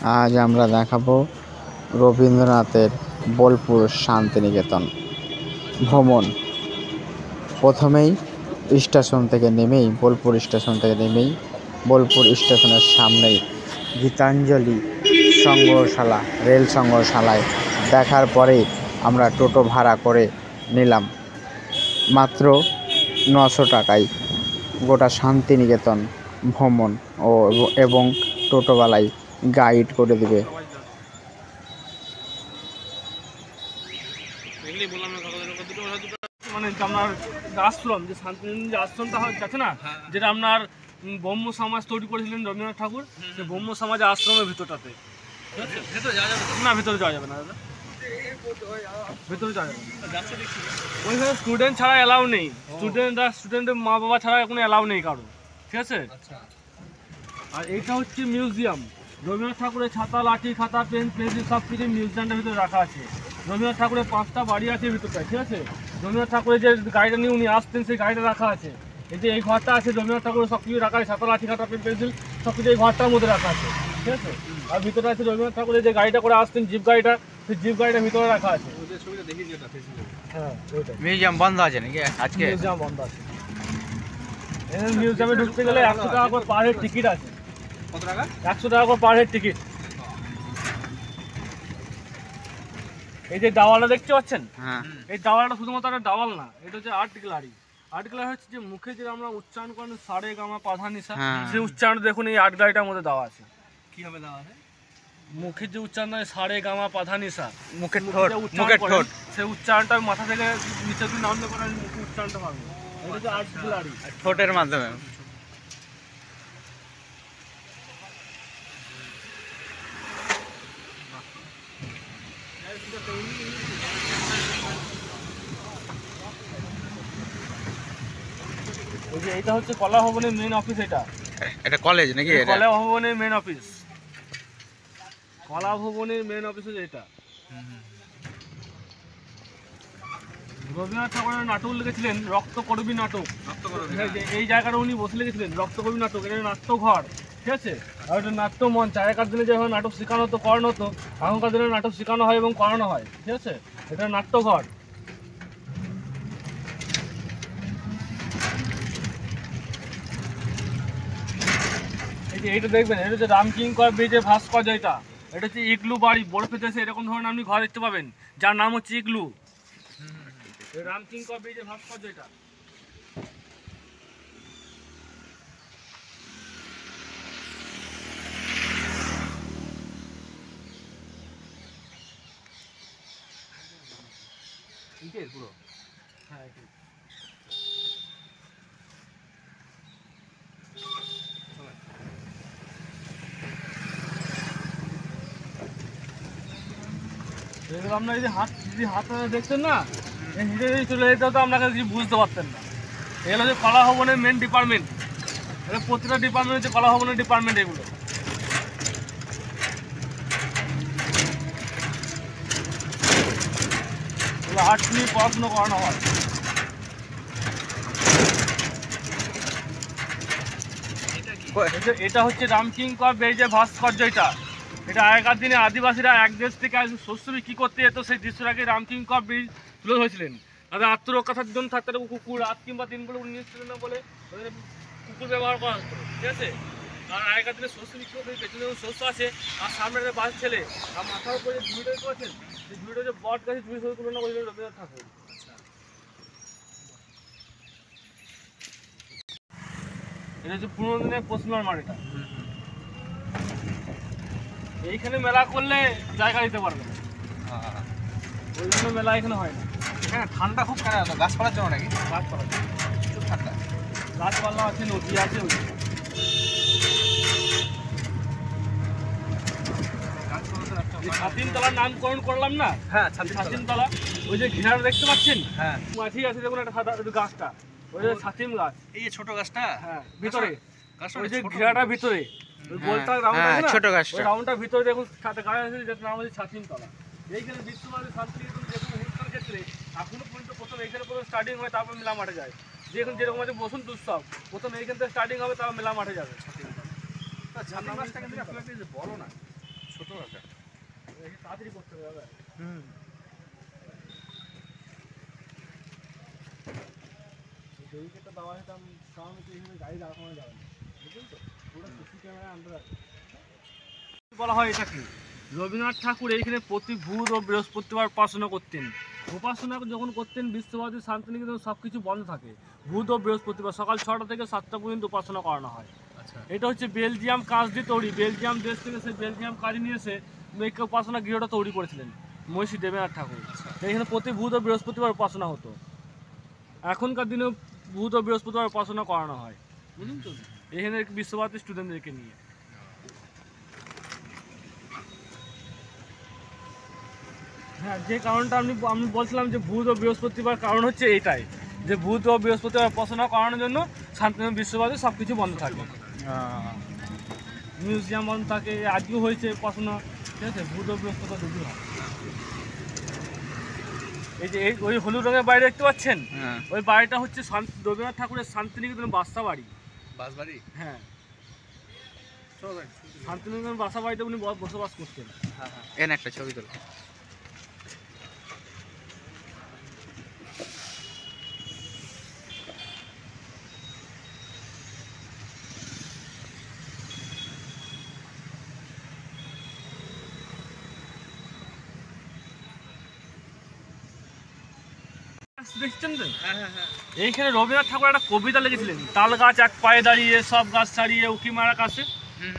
আজ আমরা দেখাবো রবীন্দ্রনাথের বোলপুর শান্তিনিকেতন ভ্রমণ। প্রথমেই বোলপুর স্টেশন থেকে নেমেই বোলপুর স্টেশনের সামনেই গীতাঞ্জলি সংগ্রহশালা, রেল সংগ্রহশালায় দেখার পরে আমরা টোটো ভাড়া করে নিলাম মাত্র 900 টাকায় গোটা শান্তিনিকেতন ভ্রমণ এবং টোটোওয়ালাই গাইড করে দেবে। মানে আপনার আশ্রম, যে শান্তিনিকেতন যে আশ্রমটা আছে না, যেটা আপনার ব্রহ্ম সমাজ তৈরি করেছিলেন রবীন্দ্রনাথ ঠাকুর, সে ব্রহ্ম সমাজ আশ্রমের ভিতরটাতে। না, ভিতরে যাওয়া যাবে না দাদা, ভিতরে যাওয়া যাবে না। ওইখানে স্টুডেন্ট ছাড়া অ্যালাউ নেই, স্টুডেন্টের মা বাবা ছাড়া কোনো অ্যালাউ নেই কারো, ঠিক আছে। আর এইটা হচ্ছে মিউজিয়াম। রবীন্দ্রনাথ ঠাকুরের ছাতা, লাঠি, খাতা, পেন, পেন্সিল সব কিছু মিউজিয়ামটার ভিতরে রাখা আছে। রবীন্দ্রনাথ ঠাকুরের 5টা বাড়ি আছে ভিতরটায়, ঠিক আছে। রবীন্দ্রনাথ ঠাকুরের যে গাড়িটা নিয়ে উনি আসতেন সেই গাড়িটা রাখা আছে। এই যে এই ঘরটা আছে, রবীন্দ্রনাথ ঠাকুরের সব কিছু রাখা আছে, ছাতা, লাঠি, খাতা, পেন, পেন্সিল সব কিছু এই ঘরটার মধ্যে রাখা আছে, ঠিক আছে। আর ভিতরে আছে রবীন্দ্রনাথ ঠাকুরের যে গাড়িটা করে আসতেন, জিপ গাড়িটা, সেই জিপ গাড়িটার ভিতরে রাখা আছে। হ্যাঁ, মিউজিয়াম বন্ধ আছে নাকি আজকে? মিউজিয়াম বন্ধ আছে। মিউজিয়ামে ঢুকতে গেলে 100 টাকা করে পার হেড টিকিট আছে। কত টাকা? 100 টাকা করে পার হেড টিকিট। এই যে দাওয়ালটা দেখতে পাচ্ছেন, এই দাওয়ালটা শুধুমাত্র একটা দাওয়াল না, এটা হচ্ছে আর্ট গ্যালারি। আর্ট গ্যালারি হচ্ছে যে মুখে যে আমরা উচ্চারণ করেন সারে গামা পাধা নিসা, সেই উচ্চারণ দেখুন এই আর্ট গ্যালারিটার মধ্যে দেওয়া আছে। কিভাবে দেওয়া আছে? মুখের যে উচ্চারণ হয় সারে গামা পাধা নিসা, মুখের ঠোঁট, সেই উচ্চারণটা মাথা থেকে নিচে দিয়ে নামলে করে মুখে উচ্চারণটা হবে। এটা হচ্ছে আর্ট গ্যালারি, ঠোঁটের মাধ্যমে। ওই যে এটা হচ্ছে কলা ভবনের মেন অফিস। এটা কলেজ নাকি? কলা ভবনের মেন অফিস, কলা ভবনের মেন অফিস হচ্ছে এটা। রবীন্দ্রনাথ ঠাকুরের নাটক লিখেছিলেন রক্তকরবী নাটক। এই জায়গাটা উনি বসে লিখেছিলেন রক্তকরবী নাটক। এটা নাট্যঘর, ঠিক আছে। আর এটা নাট্য মঞ্চ। আগেকার দিনে যেভাবে নাটক শেখানো হতো, করানো হতো, এখনকার দিনে নাটক শেখানো হয় এবং করানো হয়, ঠিক আছে। এটা নাট্যঘর। এই যে এইটা দেখবেন, এটা হচ্ছে রামকিঙ্কর ব্রিজের ভাস্কর্য। এটা হচ্ছে ইগলু বাড়ি। বরফের দেশে এরকম ধরনের আপনি ঘর দেখতে পাবেন যার নাম হচ্ছে ইগলু। রামকিঙ্কর ব্রিজের ভাস্কর্য এটা। পুরো, হ্যাঁ, আপনার এই যে হাতটা দেখছেন না, হিটে যদি চলে যেত তো আপনাকে কিছু বুঝতে পারতেন না। এগুলো হচ্ছে কলা ভবনের মেন ডিপার্টমেন্ট। এটা প্রতিটা ডিপার্টমেন্ট হচ্ছে কলা ভবনের ডিপার্টমেন্ট। এগুলো আর্টস নিয়ে পড়াশুনো করানো হয়। এটা হচ্ছে রামকিঙ্কর ব্রিজের ভাস্কর্য। এটা আগেকার দিনে আদিবাসীরা এক দেশ থেকে শস্য বিক্রি করতে যেত, সেই দৃশ্যটাকে রামকিঙ্কর ব্রিজ তুলে ধরেছিলেন। তাদের আত্মরক্ষার জন্য থাকতে কুকুর, রাত কিংবা দিন বলে উনি ছিলেন বলে কুকুর ব্যবহার করা হতো, ঠিক আছে। কারণ আগেকার দিনে শস্য বিক্রি করতে পেছনে শস্য আছে আর সামনে একটা বাস ছেলে আর মাথার উপরে যে ঝুড়িটা করেছেন, সেই ঝুড়িটা হচ্ছে বট গাছের ঝুড়ি সঙ্গে তুলনা করেছিলেন রবীন্দ্রনাথ ঠাকুর। এটা হচ্ছে পুরোনো দিনের পশ্চিমার মাঠ। এটা এইখানে মেলা করলে জায়গা দিতে পারবে না, ওই জন্য মেলা এখানে হয় না। এখানে ঠান্ডা খুব কেন? গাছপালার জন্য নাকি? গাছপালা খুব ঠান্ডা, গাছপালা আছে, নদী আছে। ছাতিমতলার নামকরণ করলাম না? হ্যাঁ, ছাতিমতলা। ওই যে ঘেরাটা দেখতে পাচ্ছেন, হ্যাঁ, মাছি আছে দেখুন, একটা সাদা গাছটা, ওই যে ছাতিম গাছ। এই যে ছোট গাছটা, হ্যাঁ, ভিতরে ওই যে ছোট ঘেরাটার ভিতরে গোলটা রাউন্ড আছে না, ছোট গাছটা, ওই রাউন্ডটার ভিতরে দেখুন সাথে গাছ আছে, যেটার নাম হচ্ছে ছাতিমতলা। এইখানে বিশ্বভারতী শান্তিনিকেতন যেকোনো অনুষ্ঠানের ক্ষেত্রে এখনো পর্যন্ত প্রথম এইখানে প্রথম স্টার্টিং হয়, তারপর মেলা মাঠে যায়। যেখানে যেরকম আছে বসন্ত উৎসব, প্রথম এইখান থেকে স্টার্টিং হবে, তারপর মেলা মাঠে যাবে। ছাতিম গাছটা কিন্তু বড় না, তাড়াতাড়ি করতে হবে। হুম। ব্যারিকেডটা দেওয়া আছে কারণ হচ্ছে এইভাবে গাড়ি দাঁড় করানো যাবে না, বুঝলেন তো? পুরো সিসি ক্যামেরা আন্ডার আছে। বলা হয় এটা কি, রবীন্দ্রনাথ ঠাকুর এইখানে প্রতি বুধ ও বৃহস্পতিবার উপাসনা করতেন। উপাসনা যখন করতেন বিশ্বভারতী শান্তিনিকেতন সব কিছু বন্ধ থাকে। বুধ ও বৃহস্পতিবার সকাল 6টা থেকে 7টা পর্যন্ত উপাসনা করানো হয়। আচ্ছা। এটা হচ্ছে বেলজিয়াম কাজ দিয়ে তৈরি, বেলজিয়াম দেশ থেকে সেই বেলজিয়াম কাজ নিয়ে এসে এই উপাসনা গৃহটা তৈরি করেছিলেন মহর্ষি দেবেন্দ্রনাথ ঠাকুর। এখানে প্রতি বুধ ও বৃহস্পতিবার উপাসনা হতো। এখনকার দিনে বুধ ও বৃহস্পতিবার উপাসনা করানো হয়, বুঝলেন তো? এখানে বিশ্বভারতী স্টুডেন্টদেরকে নিয়ে। হ্যাঁ, যে কারণটা আমি বলছিলাম যে বুধ ও বৃহস্পতিবার, কারণ হচ্ছে এইটাই যে বুধ ও বৃহস্পতিবার উপাসনা করানোর জন্য শান্তিনিকেতন বিশ্বভারতী সব কিছু বন্ধ থাকে, মিউজিয়াম বন্ধ থাকে। আজকেও হয়েছে উপাসনা, ঠিক আছে? বুধ ও বৃহস্পতিবার দুটোই হয়। এই যে ওই হলুদ রঙের বাড়ি দেখতে পাচ্ছেন, ওই বাড়িটা হচ্ছে রবীন্দ্রনাথ ঠাকুরের শান্তিনিকেতন বাসা বাড়ি। বাসবাড়ি? হ্যাঁ, শান্তিনিকেতন বাসা বাড়িতে উনি বসবাস করতেন। হ্যাঁ হ্যাঁ। এখানে একটা ছবি তোলো। দেখছেন তো? হ্যাঁ হ্যাঁ হ্যাঁ। এইখানে রবীন্দ্রনাথ ঠাকুর একটা কবিতা লিখেছিলেন, তাল গাছ এক পায়ে দাঁড়িয়ে সব গাছ ছাড়িয়ে উকি মারা কাছে।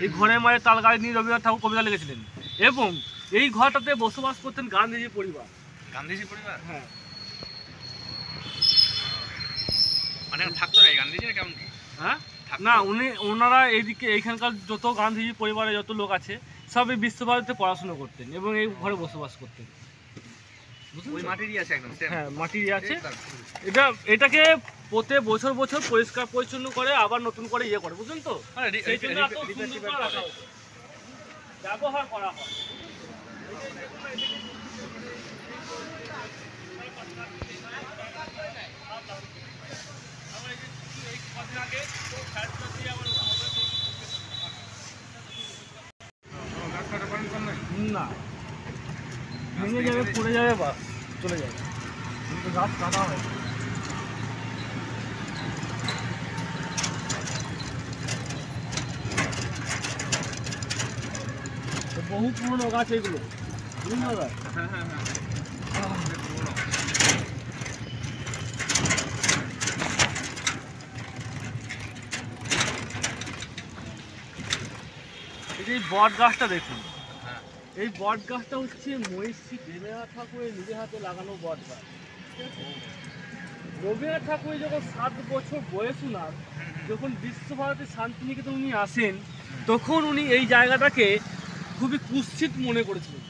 এই ঘরের মাঝে তাল গাছ নিয়ে রবীন্দ্রনাথ ঠাকুর কবিতা লিখেছিলেন। এবং এই ঘরটাতে বসবাস করতেন গান্ধীজি পরিবার। গান্ধীজি পরিবার? হ্যাঁ। মানে থাকতো না গান্ধীজি না কেমন কি? হ্যাঁ না, ওনারা এইদিকে এইখানকার যত গান্ধীজি পরিবারের যত লোক আছে সব এই বিশ্বভারতীতে পড়াশোনা করতেন এবং এই ঘরে বসবাস করতেন। ওই মাটিরই আছে একদম সেম। হ্যাঁ, মাটিরই আছে। এটাকে প্রতি বছর বছর পরিষ্কার পরিচ্ছন্ন করে আবার নতুন করে ইয়ে করে, বুঝলেন তো? সেই জন্য এত সুন্দর করে রাখা হয়েছে, ব্যবহার করা হয়। না, ভেঙে যাবে, পড়ে যাবে, বাস চলে যাবে, কিন্তু গাছ কাটা হয়। বহু পুরনো গাছ এগুলো, বুঝলেন দাদা? হ্যাঁ হ্যাঁ হ্যাঁ। এই বট গাছটা দেখুন, এই বট গাছটা হচ্ছে মহর্ষি দেবেন্দ্রনাথ ঠাকুরের নিজের হাতে লাগানো বট গাছ। রবীন্দ্রনাথ ঠাকুর যখন 7 বছর বয়স উনার, যখন বিশ্বভারতী শান্তিনিকেতন উনি আসেন, তখন উনি এই জায়গাটাকে খুবই কুৎসিত মনে করেছিলেন।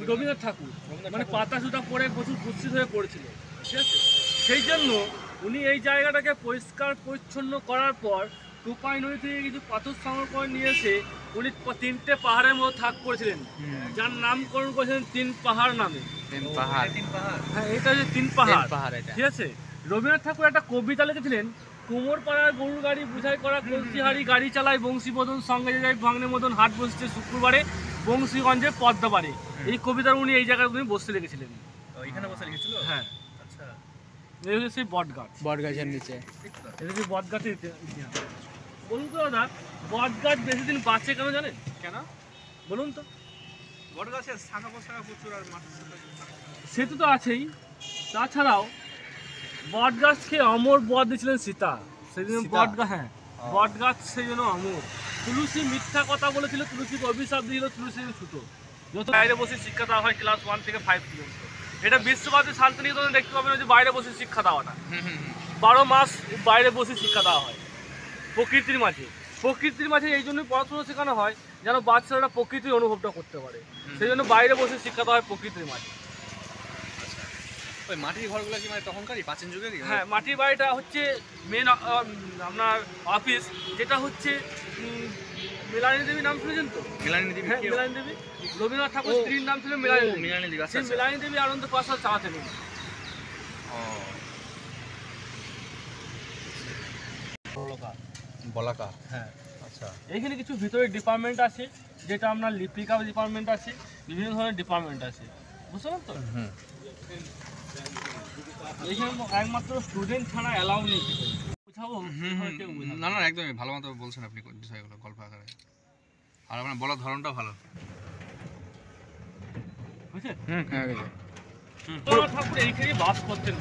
রবীন্দ্রনাথ ঠাকুর মানে পাতা সুতা পরে প্রচুর কুৎসিত হয়ে পড়েছিল, ঠিক আছে? সেই জন্য উনি এই জায়গাটাকে পরিষ্কার পরিচ্ছন্ন করার পর টুপাই নদী থেকে কিছু পাথর সংগ্রহ করে নিয়ে এসে উনি 3টে পাহাড়ের মধ্যে থাক করেছিলেন, যার নামকরণ করেছিলেন 3 পাহাড় নামে। 3 পাহাড়? হ্যাঁ, এটা হচ্ছে 3 পাহাড়, এটা ঠিক আছে? রবীন্দ্রনাথ ঠাকুর একটা কবিতা লিখেছিলেন, কুমোর পাড়ার গরুর গাড়ি বুঝাই করা কলসিহারি গাড়ি চালায় বংশীবদন, সঙ্গে যায় ভাঙনে মতন, হাট বসছে শুক্রবারে বংশীগঞ্জে পদ্মাবাড়ি। এই কবিতার উনি এই জায়গায় উনি বসতে লিখেছিলেন। এখানে বসে লিখেছিল? হ্যাঁ। আচ্ছা। এই হচ্ছে সেই বট গাছ, বট গাছের নিচে। এটা হচ্ছে বট গাছের ইতিহাস। বলুন তো দাদা, বট গাছ বেশি দিন বাঁচে কেন জানেন? কেন? বলুন তো। বট গাছের শাখা পোশাখা প্রচুর আর মাটি সেতু তো আছেই, তাছাড়াও বট গাছকে অমর বর দিয়েছিলেন সীতা। সেই জন্য বট গাছ, হ্যাঁ বট গাছ সেই জন্য অমর। তুলসী মিথ্যা কথা বলেছিল, তুলসীকে অভিশাপ দিয়েছিল, তুলসী ছুটো। যত বাইরে বসে শিক্ষা দেওয়া হয় ক্লাস 1 থেকে 5 পর্যন্ত। এটা বিশ্বভারতী শান্তিনিকেতনে দেখতে পাবেন যে বাইরে বসে শিক্ষা দেওয়াটা 12 মাস বাইরে বসে শিক্ষা দেওয়া হয় প্রকৃতির মাঝে। প্রকৃতির মাঝে এই জন্যই পড়াশোনা শেখানো হয় যেন বাচ্চারা প্রকৃতির অনুভবটা করতে পারে। সেই জন্য বাইরে বসে শিক্ষা দেওয়া হয় প্রকৃতির মাঝে। ওই মাটির ঘরগুলো কি মানে তখনকারই প্রাচীন যুগেরই? হ্যাঁ, মাটির বাড়িটা হচ্ছে মেন আপনার অফিস, যেটা হচ্ছে মিলানী দেবী, নাম শুনেছেন তো? মিলানী দেবী? হ্যাঁ, মিলানী দেবী। রবীন্দ্রনাথ ঠাকুর স্ত্রীর নাম ছিল মিলানী দেবী। মিলানী দেবী, আচ্ছা। সেই মিলানী দেবী আনন্দ প্রাসাদ চালাতেন। বলাকা? হ্যাঁ, আচ্ছা এইখানে কিছু ভিতরে ডিপার্টমেন্ট আছে, যেটা আপনার লিপিকা ডিপার্টমেন্ট আছে, বিভিন্ন ধরনের ডিপার্টমেন্ট আছে, বুঝতে পারছেন তো? হুম এইখানে একমাত্র স্টুডেন্ট ছাড়া অ্যালাউ নেই। বুঝাবো কেউ বুঝাবে না না একদমই ভালো মতো বলছেন আপনি বিষয়গুলো গল্প আকারে, আর আপনার বলার ধরনটা ভালো। বুঝছেন? হয়ে গেছে। রবীন্দ্রনাথ ঠাকুর এইখানেই বাস করতেন।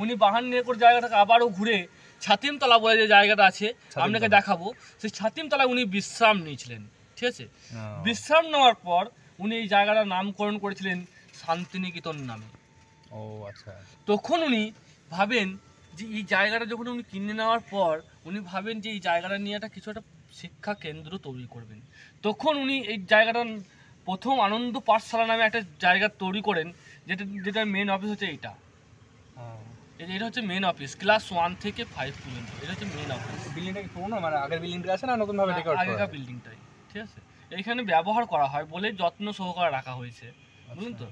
উনি বাহান নিয়ে করে জায়গাটাকে আবারও ঘুরে ছাতিমতলা বলে যে জায়গাটা আছে আপনাকে দেখাবো, সেই ছাতিমতলায় উনি বিশ্রাম নিয়েছিলেন, ঠিক আছে? বিশ্রাম নেওয়ার পর উনি এই জায়গাটার নামকরণ করেছিলেন শান্তিনিকেতন নামে। ও আচ্ছা তখন উনি ভাবেন যে এই জায়গাটা যখন উনি কিনে নেওয়ার পর উনি ভাবেন যে এই জায়গাটা নিয়ে একটা কিছু একটা শিক্ষা কেন্দ্র তৈরি করবেন। তখন উনি এই জায়গাটা প্রথম আনন্দ পাঠশালা নামে একটা জায়গা তৈরি করেন, যেটার মেন অফিস হচ্ছে এইটা। এটা হচ্ছে মেন অফিস, ক্লাস 1 থেকে 5 পর্যন্ত এটা হচ্ছে মেন অফিস। বিল্ডিংটা কি পুরনো মানে আগের বিল্ডিংটা আছে না নতুন ভাবে ডেকোরেট করা? আগেকার বিল্ডিংটাই, ঠিক আছে? এইখানে ব্যবহার করা হয় বলে যত্ন সহকারে রাখা হয়েছে, বুঝলেন তো?